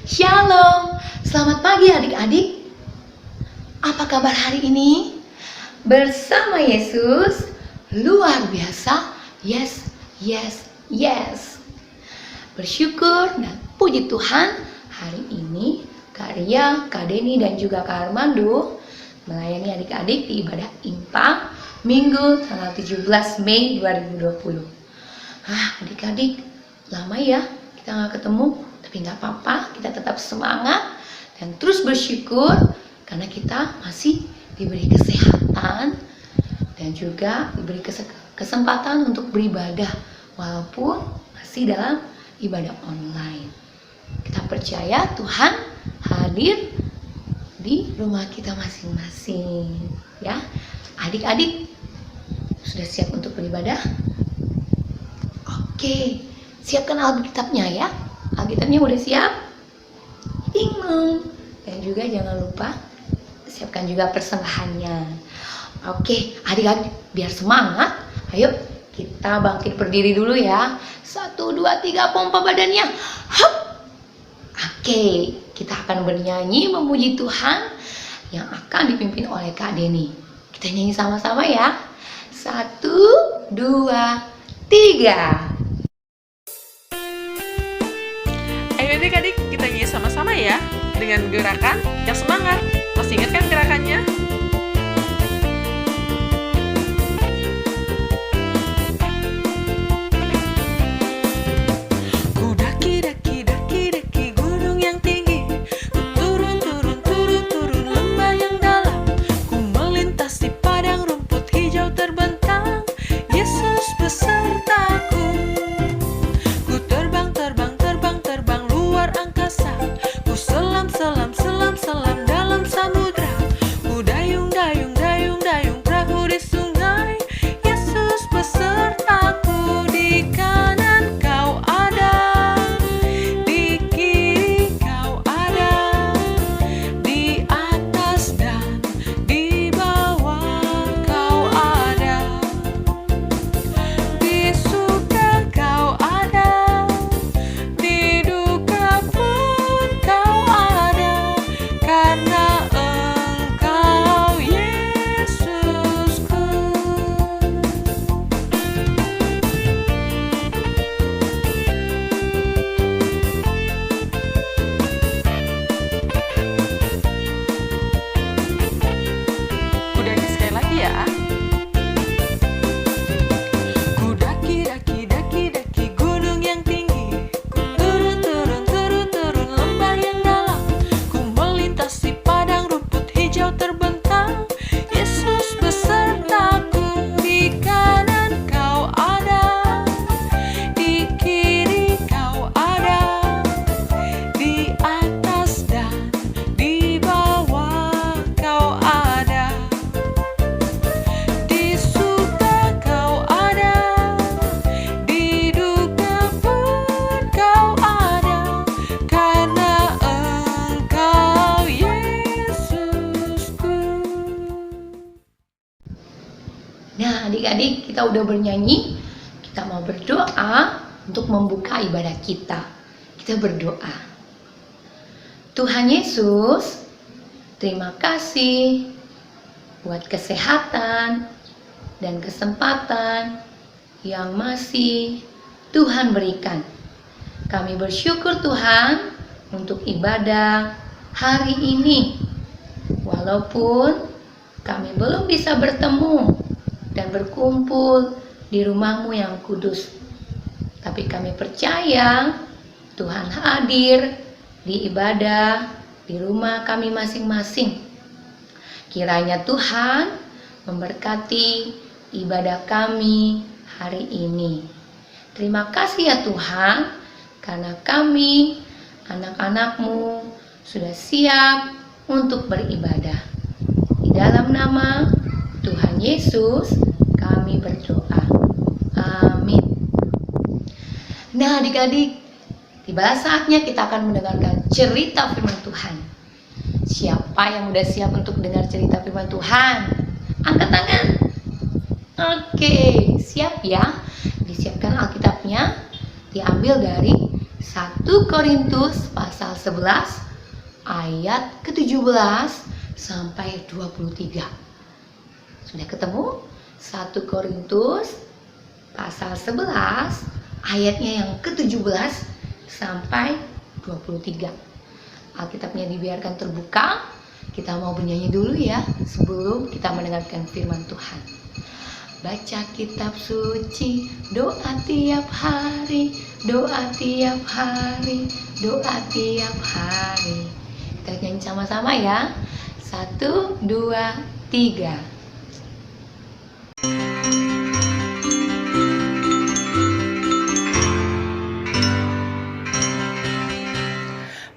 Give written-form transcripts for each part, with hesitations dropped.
Shalom, selamat pagi adik-adik. Apa kabar hari ini? Bersama Yesus, luar biasa. Yes, yes, yes. Bersyukur dan puji Tuhan, hari ini Kak Ria, Kak Deni dan juga Kak Armando melayani adik-adik di ibadah IMPA Minggu tanggal 17 Mei 2020. Adik-adik, lama ya kita nggak ketemu, tapi nggak apa-apa, kita tetap semangat dan terus bersyukur karena kita masih diberi kesehatan dan juga diberi kesempatan untuk beribadah walaupun masih dalam ibadah online. Kita percaya Tuhan hadir di rumah kita masing-masing, ya. Adik-adik sudah siap untuk beribadah? Oke, siapkan Alkitabnya ya. Alkitabnya udah siap? Bingung. Dan juga jangan lupa siapkan juga persembahannya. Oke, adik-adik biar semangat, ayo kita bangkit berdiri dulu ya. 1, 2, 3, pompa badannya. Hup. Oke, kita akan bernyanyi memuji Tuhan yang akan dipimpin oleh Kak Deni. Kita nyanyi sama-sama ya. 1, 2, 3. Ayo adik-adik, kita nyanyi sama-sama ya dengan gerakan yang semangat. Masih ingat kan gerakannya? Ku daki, daki, daki, daki gunung yang tinggi. Ku turun, turun, turun, turun lembah yang dalam. Ku melintasi padang rumput hijau terbentang. Yesus besertaku. Ku terbang, terbang, terbang, terbang luar angkasa. Ku selam, selam, selam, selam dalam samudra. Ku dayung, dayung, dayung, dayung perahu di sungai. Yesus besertaku. Di kanan kau ada, di kiri kau ada, di atas dan di bawah kau ada, di suka kau ada, di duka pun kau ada, karena Engkau Yesusku. Udah ini sekali lagi ya. Ku daki, daki, daki, daki gunung yang tinggi. Ku turun, turun, turun, turun lembah yang dalam. Ku melintasi padang rumput hijau terbentang. Yesus besertaku. Di kanan kau ada, di kiri kau ada, di atas dan di bawah kau ada, di suka kau ada, di duka pun kau ada, karena Engkau Yesusku. Nah, adik-adik, kita udah bernyanyi. Kita mau berdoa untuk membuka ibadah kita. Kita berdoa. Tuhan Yesus, terima kasih buat kesehatan dan kesempatan yang masih Tuhan berikan. Kami bersyukur Tuhan untuk ibadah hari ini. Walaupun kami belum bisa bertemu dan berkumpul di rumah-Mu yang kudus, tapi kami percaya Tuhan hadir di ibadah di rumah kami masing-masing. Kiranya Tuhan memberkati ibadah kami hari ini. Terima kasih ya Tuhan, karena kami anak-anak-Mu sudah siap untuk beribadah. Di dalam nama Tuhan Yesus kami berdoa. Amin. Nah adik-adik, tiba saatnya kita akan mendengarkan cerita firman Tuhan. Siapa yang udah siap untuk dengar cerita firman Tuhan? Angkat tangan. Oke, siap ya. Disiapkan Alkitabnya, diambil dari 1 Korintus pasal 11 ayat ke-17 sampai 23. Sudah ketemu? 1 Korintus pasal 11 ayatnya yang ke-17 sampai 23. Alkitabnya dibiarkan terbuka. Kita mau bernyanyi dulu ya sebelum kita mendengarkan firman Tuhan. Baca kitab suci, doa tiap hari, doa tiap hari, doa tiap hari. Kita nyanyi sama-sama ya. 1, 2, 3.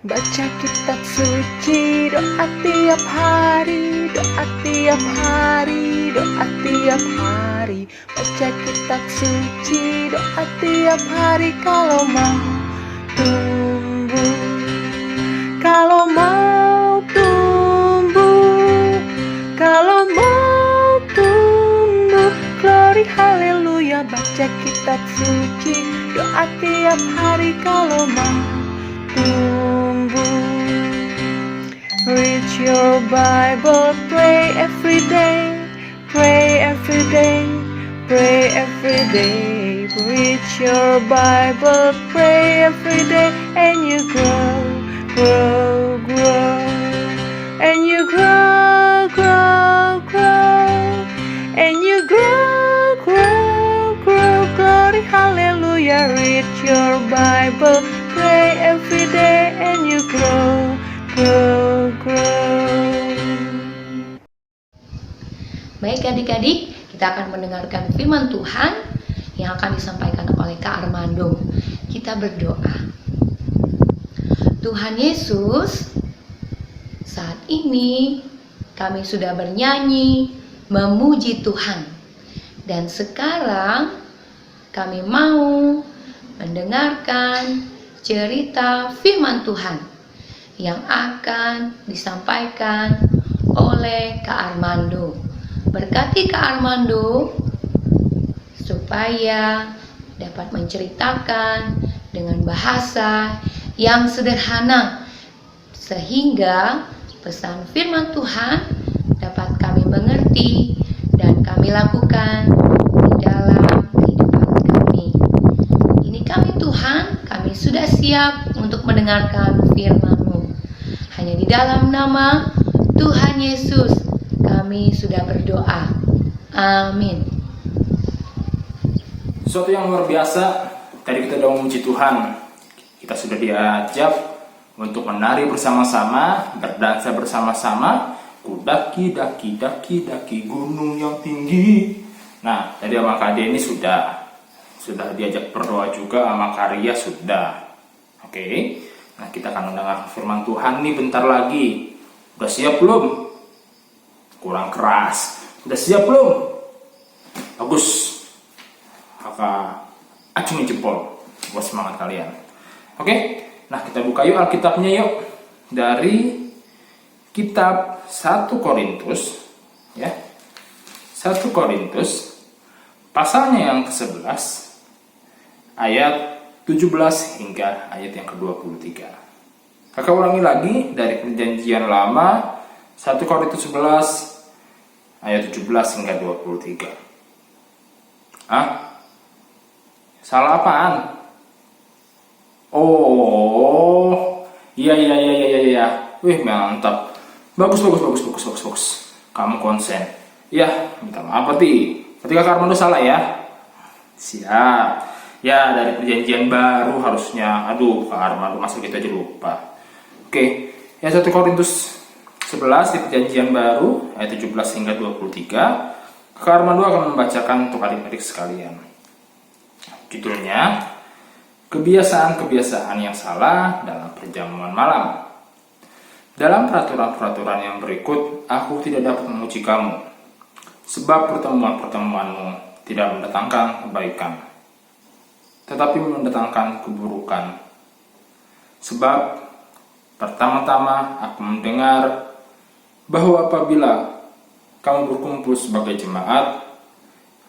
Baca kitab suci, doa tiap hari, doa tiap hari, doa tiap hari. Baca kitab suci, doa tiap hari kalau mau tumbuh, kalau mau tumbuh, kalau mau tumbuh. Glory haleluya. Baca kitab suci, doa tiap hari kalau mau tumbuh. Read your Bible, pray every day, pray every day, pray every day. Read your Bible, pray every day, and you grow, grow, grow, and you grow, grow, grow, and you grow, grow, grow. Glory, hallelujah. Read your Bible, pray every day, and you grow, grow, grow. Baik adik-adik, kita akan mendengarkan firman Tuhan yang akan disampaikan oleh Kak Armando. Kita berdoa. Tuhan Yesus, saat ini kami sudah bernyanyi memuji Tuhan. Dan sekarang kami mau mendengarkan cerita firman Tuhan yang akan disampaikan oleh Kak Armando. Berkati Kak Armando supaya dapat menceritakan dengan bahasa yang sederhana sehingga pesan firman Tuhan dapat kami mengerti dan kami lakukan di dalam kehidupan kami. Ini kami Tuhan, kami sudah siap untuk mendengarkan firman-Mu. Hanya di dalam nama Tuhan Yesus kami sudah berdoa. Amin. Sesuatu yang luar biasa. Tadi kita sudah memuji Tuhan. Kita sudah diajak untuk menari bersama-sama, berdansa bersama-sama. Kudaki, daki, daki, daki gunung yang tinggi. Nah, tadi sama Kak Denny sudah diajak berdoa juga, sama Karya sudah. Oke. Nah, kita akan mendengar firman Tuhan nih bentar lagi. Udah siap belum? Kurang keras. Udah siap belum? Bagus. Kakak acungin jempol buat semangat kalian. Oke. Nah, kita buka yuk Alkitabnya yuk. Dari kitab 1 Korintus ya. 1 Korintus pasalnya yang ke-11 ayat 17 hingga ayat yang ke-23. Kakak ulangi lagi dari Perjanjian Lama 1 Korintus 11 ayat 17 hingga 23. Salah apaan? Oh, iya. Wih, mantap. Bagus. Kamu konsen. Ya, minta maaf berarti. Ketika Kak Armando salah ya. Siap. Ya, dari Perjanjian Baru harusnya. Aduh, Kak Armando masuk gitu aja lupa. Oke, ya 1 Korintus 11 di Perjanjian Baru ayat 17 hingga 23. Kak Armando akan membacakan untuk adik-adik sekalian. Judulnya Kebiasaan-kebiasaan yang salah dalam perjamuan malam. Dalam peraturan-peraturan yang berikut, aku tidak dapat memuji kamu, sebab pertemuan-pertemuanmu tidak mendatangkan kebaikan, tetapi mendatangkan keburukan. Sebab pertama-tama aku mendengar bahwa apabila kamu berkumpul sebagai jemaat,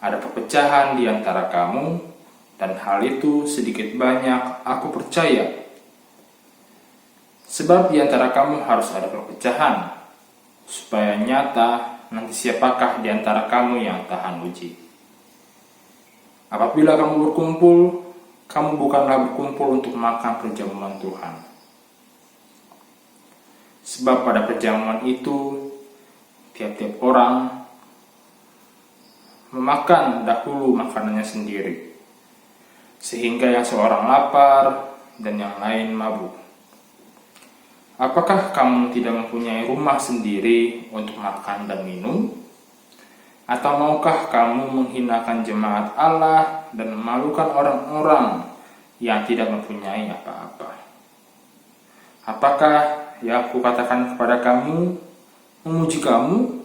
ada perpecahan di antara kamu, dan hal itu sedikit banyak aku percaya Sebab di antara kamu harus ada perpecahan, supaya nyata nanti siapakah di antara kamu yang tahan uji. Apabila kamu berkumpul, kamu bukanlah berkumpul untuk makan perjamuan Tuhan. Sebab pada perjamuan itu, tiap-tiap orang memakan dahulu makanannya sendiri, sehingga yang seorang lapar dan yang lain mabuk. Apakah kamu tidak mempunyai rumah sendiri untuk makan dan minum? Atau maukah kamu menghinakan jemaat Allah dan memalukan orang-orang yang tidak mempunyai apa-apa? Apakah yang aku katakan kepada kamu memuji kamu?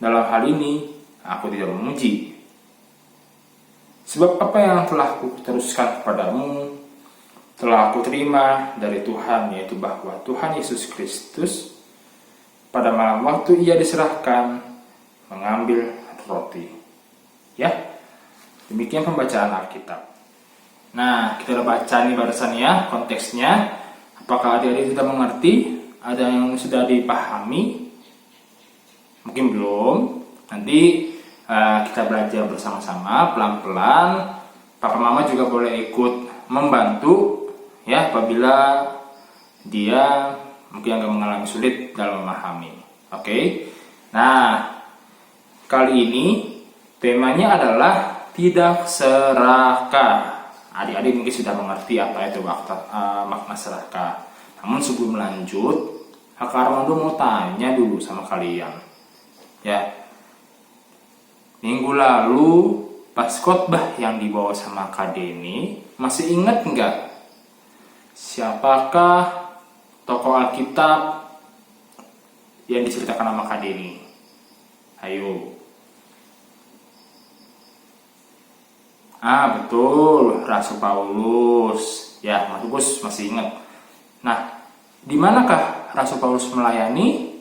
Dalam hal ini, aku tidak memuji. Sebab apa yang telah aku teruskan kepadamu telah aku terima dari Tuhan, yaitu bahwa Tuhan Yesus Kristus pada malam waktu ia diserahkan mengambil roti. Ya, demikian pembacaan Alkitab. Nah, kita udah baca nih barusan ya konteksnya. Apakah adik-adik sudah mengerti? Ada yang sudah dipahami? Mungkin belum. Nanti kita belajar bersama-sama pelan-pelan. Papa Mama juga boleh ikut membantu ya apabila dia mungkin agak mengalami sulit dalam memahami. Oke. Nah, kali ini temanya adalah tidak serakah. Adik-adik mungkin sudah mengerti apa itu makna serakah. Namun sebelum lanjut, Kak Armando mau tanya dulu sama kalian. Ya. Minggu lalu pas khotbah yang dibawa sama Kak Denny, masih ingat nggak? Siapakah tokoh Alkitab yang diceritakan sama Kak Denny? Ayo. Betul, Rasul Paulus. Ya, Mas Gus masih ingat. Nah, di manakah Rasul Paulus melayani?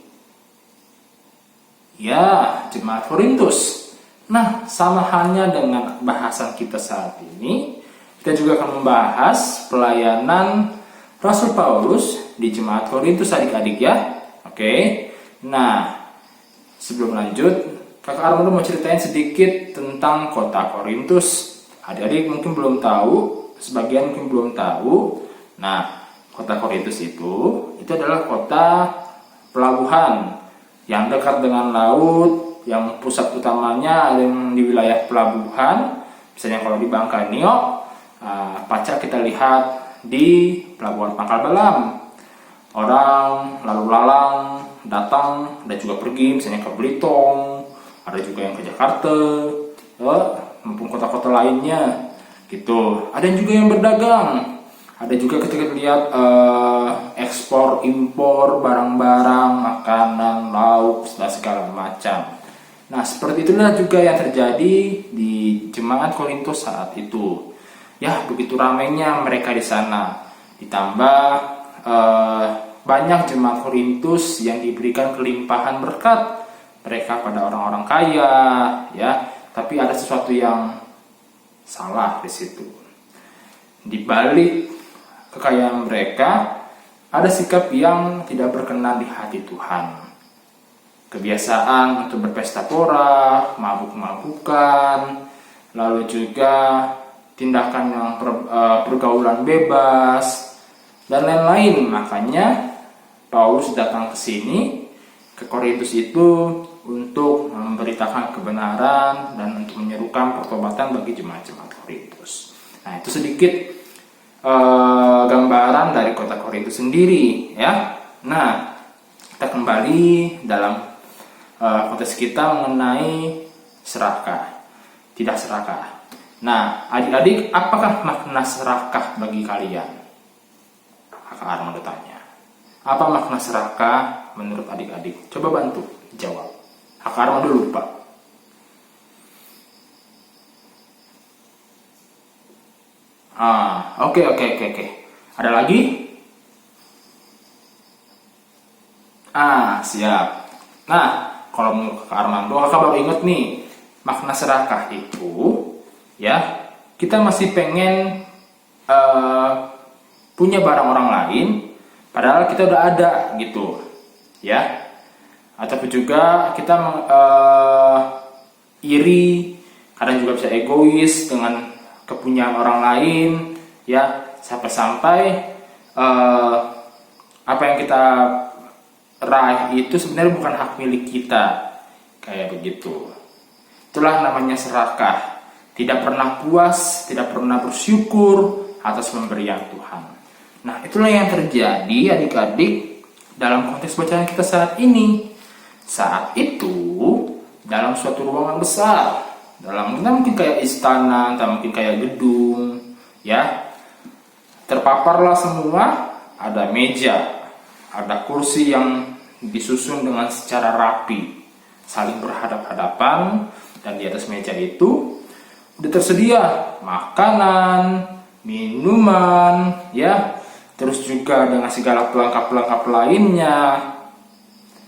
Ya, jemaat Korintus. Nah, sama halnya dengan bahasan kita saat ini, kita juga akan membahas pelayanan Rasul Paulus di jemaat Korintus adik-adik ya. Oke. Nah, sebelum lanjut, Kakak Armando mau ceritain sedikit tentang kota Korintus. Adik-adik mungkin belum tahu, sebagian mungkin belum tahu. Nah, kota Korintus itu adalah kota pelabuhan yang dekat dengan laut, yang pusat utamanya ada di wilayah pelabuhan. Misalnya kalau di Bangka-Nio, pasca kita lihat di pelabuhan Pangkal Balam. Orang lalu lalang datang dan juga pergi, misalnya ke Belitung, ada juga yang ke Jakarta, maupun kota-kota lainnya gitu. Ada juga yang berdagang, ada juga ketika lihat ekspor impor barang-barang makanan, lauk, segala macam. Nah, seperti itulah juga yang terjadi di jemaat Korintus saat itu. Ya, begitu ramainya mereka di sana. Ditambah banyak jemaat Korintus yang diberikan kelimpahan berkat mereka pada orang-orang kaya, ya. Tapi ada sesuatu yang salah di situ. Di balik kekayaan mereka, ada sikap yang tidak berkenan di hati Tuhan. Kebiasaan untuk berpesta pora, mabuk-mabukan, lalu juga tindakan yang pergaulan bebas, dan lain-lain. Makanya Paulus datang ke sini, ke Korintus itu, untuk memberitakan kebenaran dan untuk menyerukan pertobatan bagi jemaat-jemaat Korintus. Nah, itu sedikit gambaran dari kota Korintus sendiri, ya. Nah, kita kembali dalam konteks kita mengenai serakah, tidak serakah. Nah, adik-adik, apakah makna serakah bagi kalian? Kakak Armando tanya. Apa makna serakah menurut adik-adik? Coba bantu jawab. Kakak Armando lupa. Oke. Ada lagi? Siap. Nah, kalau menurut Kakak Armando, kakak baru inget nih, makna serakah itu, ya, kita masih pengen punya barang orang lain, padahal kita udah ada gitu, ya. Ataupun juga kita iri, kadang juga bisa egois dengan kepunyaan orang lain, ya, sampai-sampai apa yang kita raih itu sebenarnya bukan hak milik kita, kayak begitu. Itulah namanya serakah, tidak pernah puas, tidak pernah bersyukur atas pemberian Tuhan. Nah, itulah yang terjadi adik-adik dalam konteks bacaan kita saat ini. Saat itu dalam suatu ruangan besar, dalam mungkin kayak istana, atau mungkin kayak gedung, ya, terpaparlah semua, ada meja, ada kursi yang disusun dengan secara rapi, saling berhadap-hadapan, dan di atas meja itu udah tersedia makanan, minuman, ya, terus juga dengan segala pelengkap-pelengkap lainnya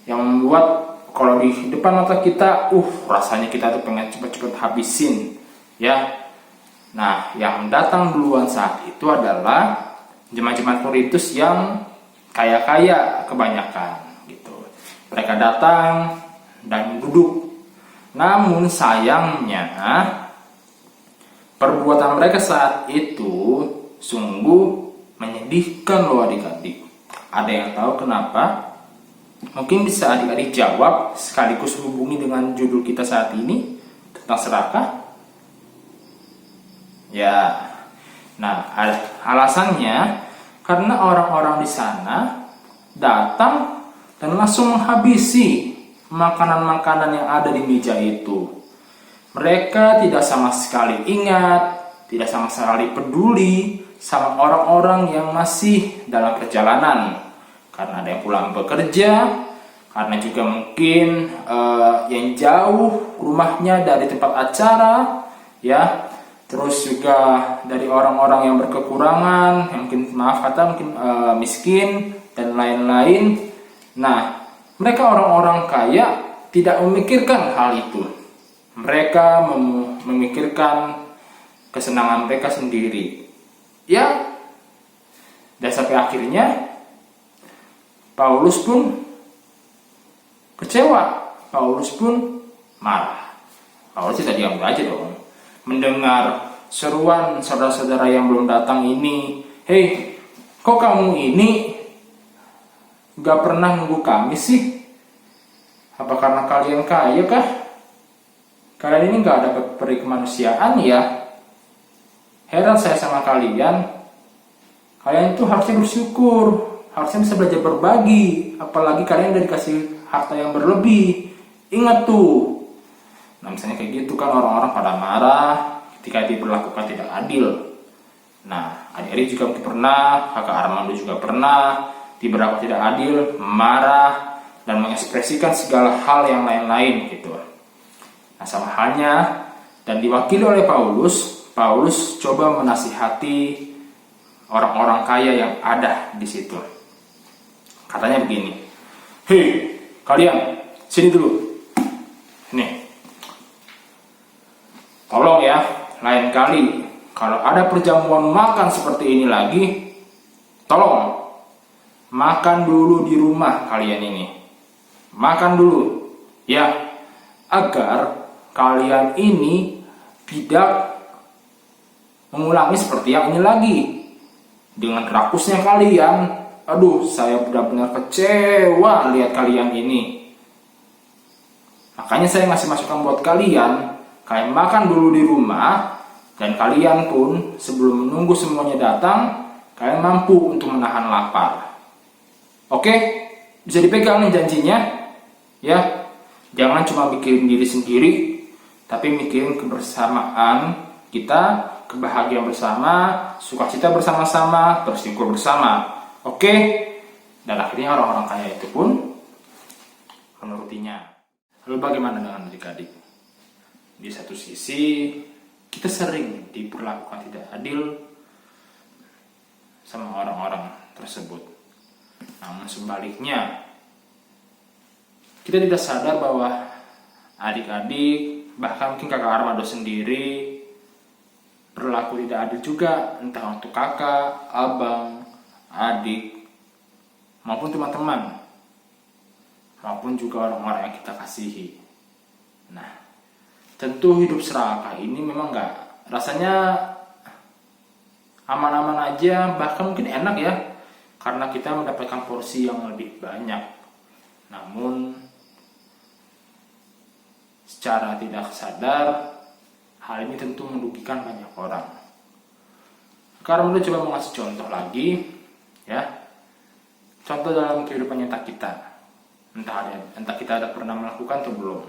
yang membuat kalau di depan mata kita, rasanya kita tuh pengen cepet-cepet habisin, ya. Nah, yang datang duluan saat itu adalah jemaat-jemaat Korintus yang kaya-kaya kebanyakan, gitu. Mereka datang dan duduk. Namun sayangnya perbuatan mereka saat itu sungguh menyedihkan loh adik-adik. Ada yang tahu kenapa? Mungkin bisa adik-adik jawab sekaligus hubungi dengan judul kita saat ini tentang serakah. Ya, nah alasannya karena orang-orang di sana datang dan langsung menghabisi makanan-makanan yang ada di meja itu. Mereka tidak sama sekali ingat, tidak sama sekali peduli sama orang-orang yang masih dalam perjalanan. Karena ada yang pulang bekerja, karena juga mungkin yang jauh rumahnya dari tempat acara, ya. Terus juga dari orang-orang yang berkekurangan, yang mungkin miskin dan lain-lain. Nah, mereka orang-orang kaya tidak memikirkan hal itu. Mereka memikirkan kesenangan mereka sendiri. Ya, dan sampai akhirnya Paulus pun kecewa. Paulus pun marah. Paulus tidak diam aja dong. Mendengar seruan saudara-saudara yang belum datang ini, "Hei, kok kamu ini gak pernah nunggu kami sih? Apa karena kalian kaya kah? Kalian ini gak ada peri kemanusiaan ya? Heran saya sama kalian. Kalian itu harusnya bersyukur, harusnya bisa belajar berbagi. Apalagi kalian udah dikasih harta yang berlebih. Ingat tuh." Nah, misalnya kayak gitu kan orang-orang pada marah ketika diperlakukan tidak adil. Nah, adik-adik juga mungkin pernah, kakak Armando juga pernah diberlakukan tidak adil, marah, dan mengekspresikan segala hal yang lain-lain gitu. Nah, sama halnya dan diwakili oleh Paulus coba menasihati orang-orang kaya yang ada di situ. Katanya begini, "Hei, kalian, sini dulu. Nih, tolong ya, lain kali kalau ada perjamuan makan seperti ini lagi, tolong makan dulu di rumah kalian ini. Makan dulu, ya, agar kalian ini tidak mengulangi seperti yang ini lagi. Dengan rakusnya kalian, aduh, saya benar-benar kecewa lihat kalian ini. Makanya saya ngasih masukan buat kalian makan dulu di rumah, dan kalian pun sebelum menunggu semuanya datang, kalian mampu untuk menahan lapar. Oke? Bisa dipegang nih janjinya? Ya, jangan cuma mikirin diri sendiri, tapi mikirin kebersamaan kita, kebahagiaan bersama, sukacita bersama-sama, bersyukur bersama. Oke? Dan akhirnya orang-orang kaya itu pun menurutinya. Lalu bagaimana dengan adik-adik? Di satu sisi kita sering diperlakukan tidak adil sama orang-orang tersebut. Namun sebaliknya, kita tidak sadar bahwa adik-adik, bahkan mungkin kakak Armando sendiri berlaku tidak adil juga, entah untuk kakak, abang, adik, maupun teman-teman, maupun juga orang-orang yang kita kasihi. Nah, tentu hidup serakah ini memang rasanya aman-aman aja, bahkan mungkin enak ya, karena kita mendapatkan porsi yang lebih banyak. Namun secara tidak sadar, hal ini tentu merugikan banyak orang. Sekarang udah coba mengasih contoh lagi, ya. Contoh dalam kehidupan nyata kita. Entah kita ada pernah melakukan atau belum.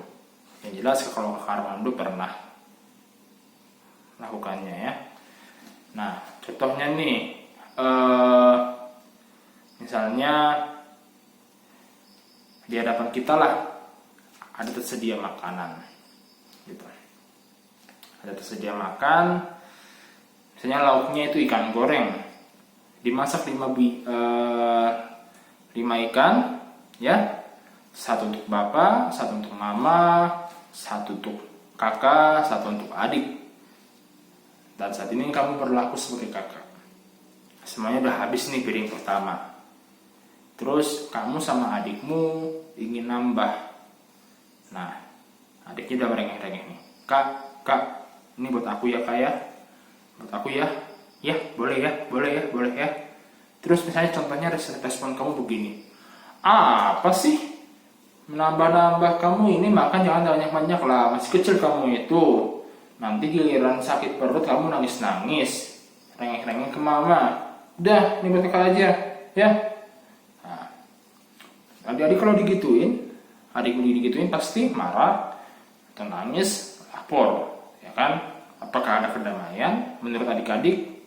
Yang jelas kalau Kak Armando pernah melakukannya ya. Nah, contohnya nih, misalnya di hadapan kita lah ada tersedia makanan, gitu. Ada tersedia makan, misalnya lauknya itu ikan goreng, dimasak 5 ikan, ya, 1 untuk bapak, 1 untuk mama, 1 untuk kakak, 1 untuk adik. Dan saat ini kamu berlaku sebagai kakak. Semuanya udah habis nih piring pertama. Terus kamu sama adikmu ingin nambah. Nah, adiknya udah merengek-rengek nih. Kak, ini buat aku ya kak ya. Buat aku ya. Ya, boleh ya. Terus misalnya contohnya respon kamu begini. Apa sih? Menambah-nambah kamu ini makan jangan banyak-banyak lah. Masih kecil kamu itu. Nanti giliran sakit perut kamu nangis-nangis. Rengek-rengek ke mama. Udah, ini buat kakak aja. Ya. Nah, adik-adik kalau digituin pasti marah atau nangis, lapor, ya kan? Apakah ada kedamaian? Menurut adik-adik,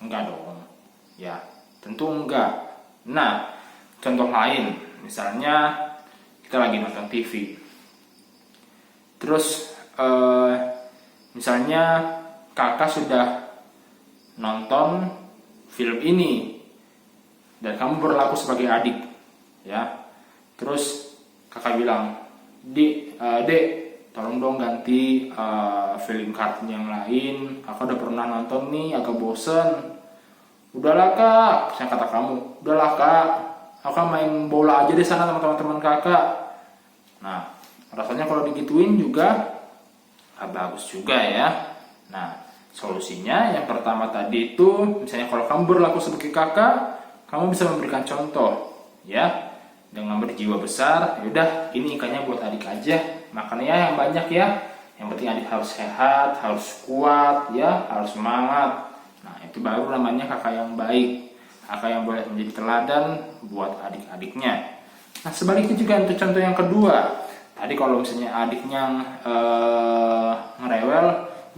enggak dong. Ya, tentu enggak. Nah, contoh lain, misalnya kita lagi nonton TV. Terus, misalnya kakak sudah nonton film ini dan kamu berlaku sebagai adik, ya. Terus kakak bilang, Dek, tolong dong ganti film kartun yang lain. Kakak udah pernah nonton nih, agak bosen. Udahlah kak, saya kata kamu, udahlah kak, kakak main bola aja di sana sama teman-teman kakak. Nah, rasanya kalau digituin juga gak bagus juga ya. Nah, solusinya yang pertama tadi itu, misalnya kalau kamu berlaku sebagai kakak, kamu bisa memberikan contoh, ya. Dengan berjiwa besar, yaudah ini ikannya buat adik aja, makannya yang banyak ya. Yang penting adik harus sehat, harus kuat, ya, harus semangat. Nah, itu baru namanya kakak yang baik, kakak yang boleh menjadi teladan buat adik-adiknya. Nah, sebaliknya juga untuk contoh yang kedua, tadi kalau misalnya adiknya ngerewel,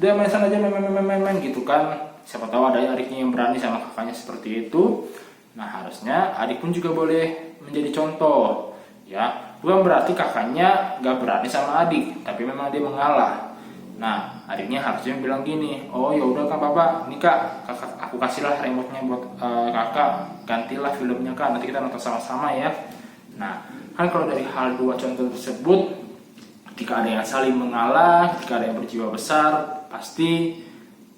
udah main sana aja main gitu kan. Siapa tahu ada adiknya yang berani sama kakaknya seperti itu. Nah, harusnya adik pun juga boleh menjadi contoh, ya. Bukan berarti kakaknya gak berani sama adik, tapi memang dia mengalah. Nah, adiknya harusnya bilang gini, oh ya udah kak bapak, ini kak, aku kasihlah remote-nya buat kakak, gantilah filmnya kak, nanti kita nonton sama-sama ya. Nah, kan kalau dari hal dua contoh tersebut, ketika ada yang saling mengalah, ketika ada yang berjiwa besar, pasti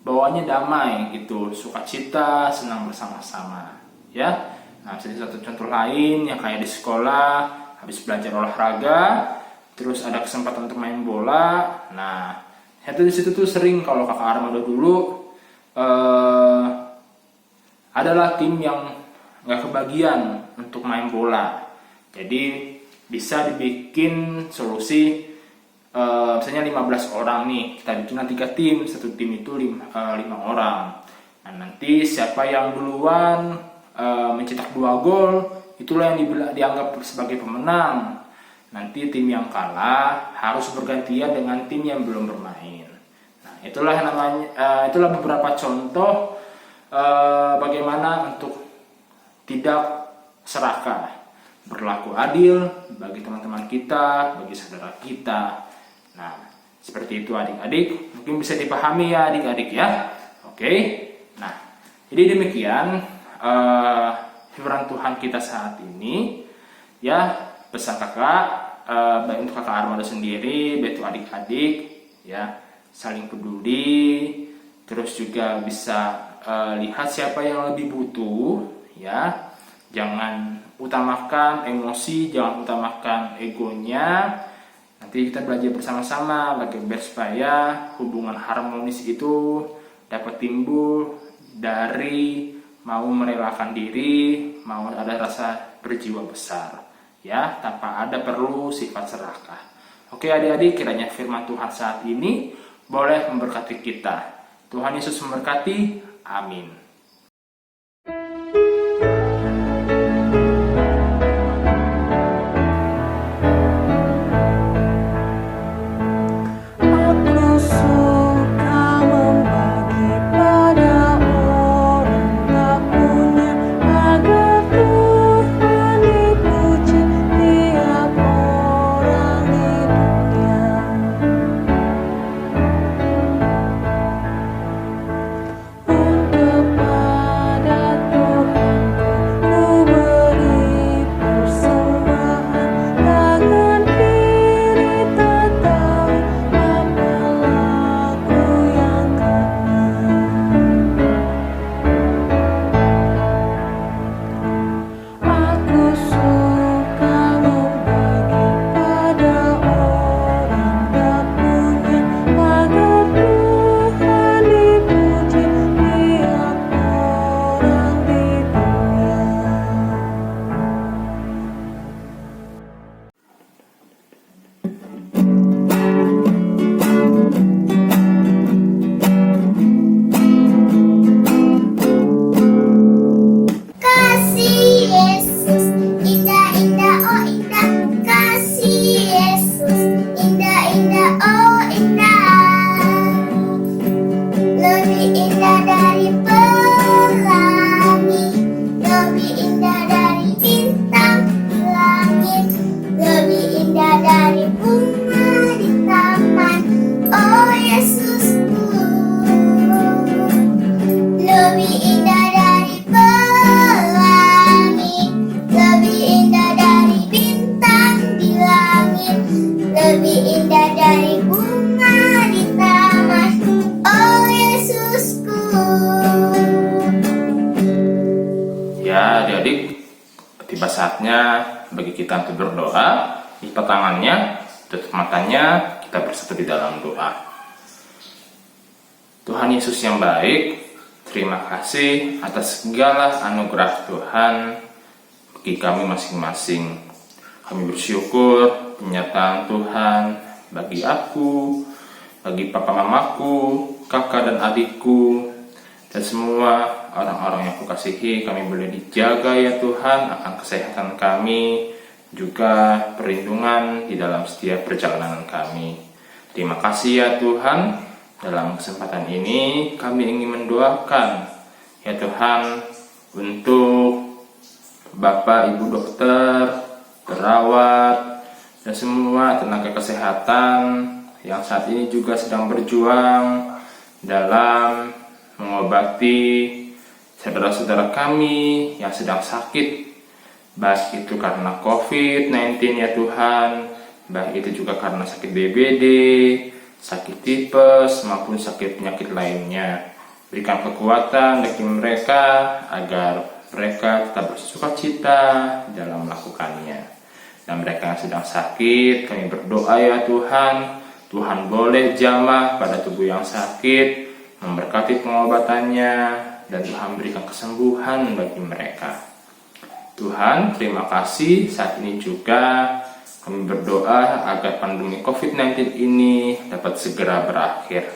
bawaannya damai gitu, sukacita, senang bersama-sama, ya. Nah, jadi satu contoh lain yang kayak di sekolah, habis belajar olahraga, terus ada kesempatan untuk main bola. Nah, saya tuh di situ tuh sering kalau kakak Armando dulu adalah tim yang nggak kebagian untuk main bola. Jadi bisa dibikin solusi, misalnya 15 orang nih, kita bikin 3 tim, satu tim itu 5 orang. Nah, nanti siapa yang duluan mencetak 2 gol, itulah yang dianggap sebagai pemenang. Nanti tim yang kalah harus bergantian dengan tim yang belum bermain. Nah, itulah itulah beberapa contoh bagaimana untuk tidak serakah, berlaku adil bagi teman-teman kita, bagi saudara kita. Nah, seperti itu adik-adik, mungkin bisa dipahami ya adik-adik ya. Oke. Nah, jadi demikian firman Tuhan kita saat ini, ya. Pesan kakak, baik untuk kakak Armando sendiri, baik untuk adik-adik, ya, saling peduli, terus juga bisa lihat siapa yang lebih butuh, ya. Jangan utamakan emosi, jangan utamakan egonya. Nanti kita belajar bersama-sama bagaimana supaya hubungan harmonis itu dapat timbul dari mau merelakan diri, mau ada rasa berjiwa besar, ya, tanpa ada perlu sifat serakah. Oke adik-adik, kiranya firman Tuhan saat ini boleh memberkati kita. Tuhan Yesus memberkati. Amin. Aku suka membagi pada orang tak punya, agar Tuhan dipuji tiap orang di dunia. Kepada Tuhanku ku beri persembahan, tangan kiri tak tahu apa laku yang kena. Aku suka membagi pada orang tak punya, agar Tuhan dipuji tiap orang di dunia. Kasih Yesus, indah-indah, oh indah. Kasih Yesus, indah-indah, oh indah. Lebih indah dari pelangi, lebih indah dari bintang di langit, lebih indah dari bunga di taman. Oh Yesusku, lebih indah dari pelangi, lebih indah dari bintang di langit, lebih indah dari bunga di taman. Oh Yesusku. Ya adik-adik, tiba saatnya bagi kita untuk berdoa. Lipat tangannya, tutup matanya, kita bersatu di dalam doa. Tuhan Yesus yang baik, terima kasih atas segala anugerah Tuhan bagi kami masing-masing. Kami bersyukur penyertaan Tuhan bagi aku, bagi papa mamaku, kakak dan adikku, dan semua orang-orang yang kukasihi. Kami boleh dijaga ya Tuhan akan kesehatan kami, juga perlindungan di dalam setiap perjalanan kami. Terima kasih ya Tuhan. Dalam kesempatan ini kami ingin mendoakan ya Tuhan untuk Bapak Ibu dokter, perawat, dan semua tenaga kesehatan yang saat ini juga sedang berjuang dalam mengobati saudara-saudara kami yang sedang sakit, baik itu karena COVID-19 ya Tuhan, baik itu juga karena sakit DBD, sakit tipes, maupun sakit penyakit lainnya. Berikan kekuatan bagi mereka agar mereka tetap bersukacita dalam melakukannya. Dan mereka yang sedang sakit, kami berdoa ya Tuhan, Tuhan boleh jamah pada tubuh yang sakit, memberkati pengobatannya, dan Tuhan berikan kesembuhan bagi mereka. Tuhan, terima kasih. Saat ini juga kami berdoa agar pandemi COVID-19 ini dapat segera berakhir.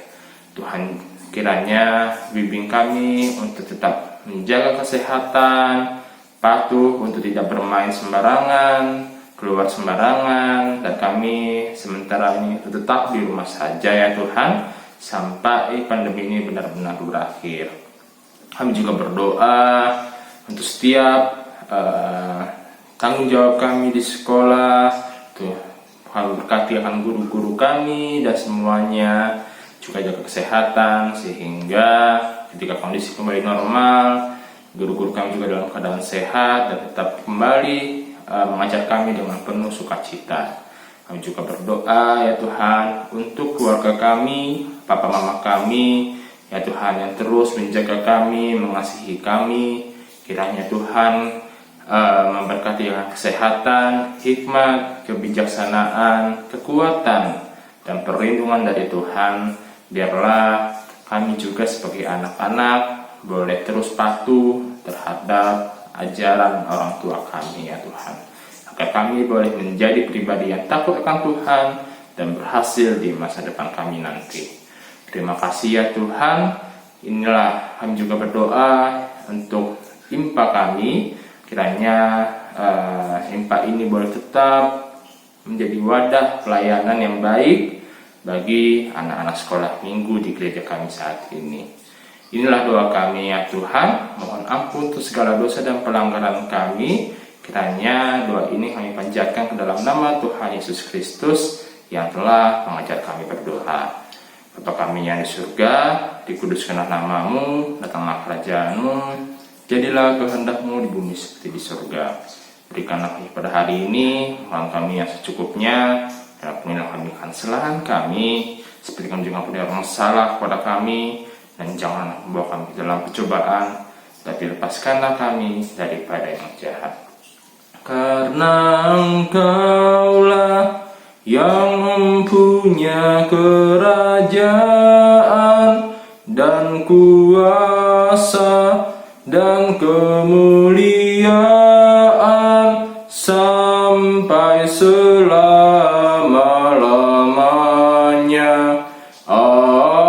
Tuhan, kiranya bimbing kami untuk tetap menjaga kesehatan, patuh untuk tidak bermain sembarangan, keluar sembarangan, dan kami sementara ini tetap di rumah saja ya Tuhan, sampai pandemi ini benar-benar berakhir. Kami juga berdoa untuk setiap tanggung jawab kami di sekolah. Tuhan berkati akan guru-guru kami dan semuanya, juga jaga kesehatan sehingga ketika kondisi kembali normal, guru-guru kami juga dalam keadaan sehat dan tetap kembali mengajar kami dengan penuh sukacita. Kami juga berdoa ya Tuhan untuk keluarga kami, papa mama kami, ya Tuhan yang terus menjaga kami, mengasihi kami. Kiranya Tuhan memberkati dengan kesehatan, hikmat, kebijaksanaan, kekuatan, dan perlindungan dari Tuhan. Biarlah kami juga sebagai anak-anak boleh terus patuh terhadap ajaran orang tua kami ya Tuhan, agar kami boleh menjadi pribadi yang takut akan Tuhan dan berhasil di masa depan kami nanti. Terima kasih ya Tuhan. Inilah kami juga berdoa untuk IMPA kami. Kiranya IMPA ini boleh tetap menjadi wadah pelayanan yang baik bagi anak-anak sekolah minggu di gereja kami saat ini. Inilah doa kami ya Tuhan. Mohon ampun untuk segala dosa dan pelanggaran kami. Kiranya doa ini kami panjatkan ke dalam nama Tuhan Yesus Kristus yang telah mengajar kami berdoa. Bapa kami yang di surga, dikuduskanlah namamu, datanglah kerajaan-Mu, jadilah kehendak-Mu di bumi seperti di surga. Berikanlah kami pada hari ini makan kami yang secukupnya, dan ampunilah kami kesalahan kami, seperti kami juga ampuni orang salah kepada kami, dan janganlah membawa kami ke dalam percobaan, tapi lepaskanlah kami daripada yang jahat. Karena Engkaulah yang mempunyai kerajaan dan kuasa dan kemuliaan sampai selama-lamanya. Amin.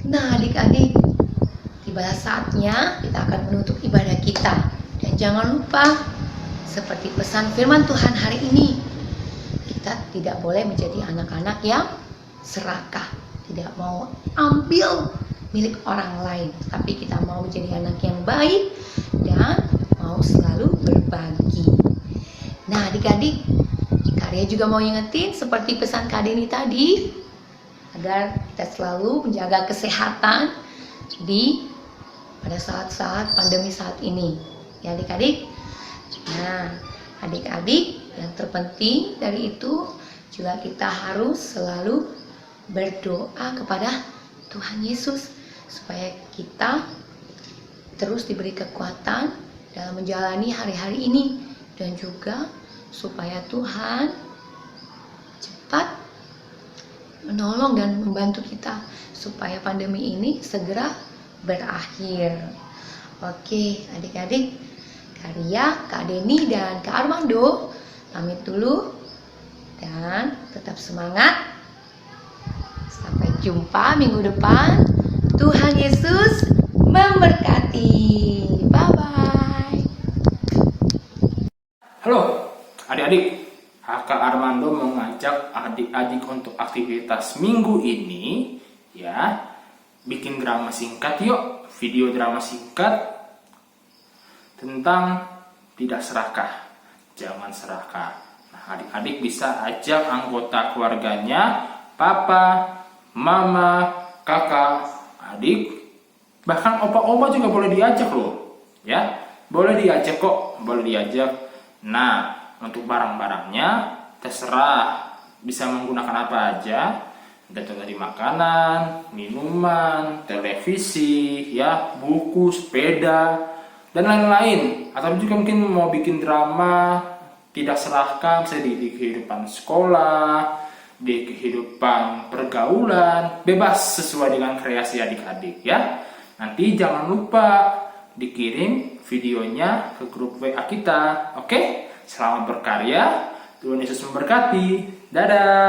Nah adik-adik, tiba saatnya kita akan menutup ibadah kita. Dan jangan lupa, seperti pesan firman Tuhan hari ini, kita tidak boleh menjadi anak-anak yang serakah, tidak mau ambil milik orang lain, tapi kita mau menjadi anak yang baik dan mau selalu berbagi. Nah adik-adik, Karya juga mau ingetin seperti pesan Kak Deni tadi, agar kita selalu menjaga kesehatan pada saat-saat pandemi saat ini ya adik-adik. Nah adik-adik, yang terpenting dari itu juga kita harus selalu berdoa kepada Tuhan Yesus supaya kita terus diberi kekuatan dalam menjalani hari-hari ini, dan juga supaya Tuhan cepat menolong dan membantu kita supaya pandemi ini segera berakhir. Oke adik-adik, Karya, Kak Deni, dan Kak Armando pamit dulu, dan tetap semangat. Sampai jumpa minggu depan. Tuhan Yesus memberkati. Bye-bye. Halo adik-adik, Kakak Armando mengajak adik-adik untuk aktivitas minggu ini ya, bikin drama singkat yuk, video drama singkat tentang tidak serakah, jangan serakah. Nah, adik-adik bisa ajak anggota keluarganya, papa, mama, kakak, adik, bahkan opa-opa juga boleh diajak loh ya, boleh diajak kok, boleh diajak. Nah untuk barang-barangnya terserah, bisa menggunakan apa aja, dari makanan, minuman, televisi, ya, buku, sepeda, dan lain-lain. Atau juga mungkin mau bikin drama tidak serakah, misalnya di kehidupan sekolah, di kehidupan pergaulan, bebas sesuai dengan kreasi adik-adik ya. Nanti jangan lupa dikirim videonya ke grup WA kita, oke? Selamat berkarya, Tuhan Yesus memberkati. Dadah.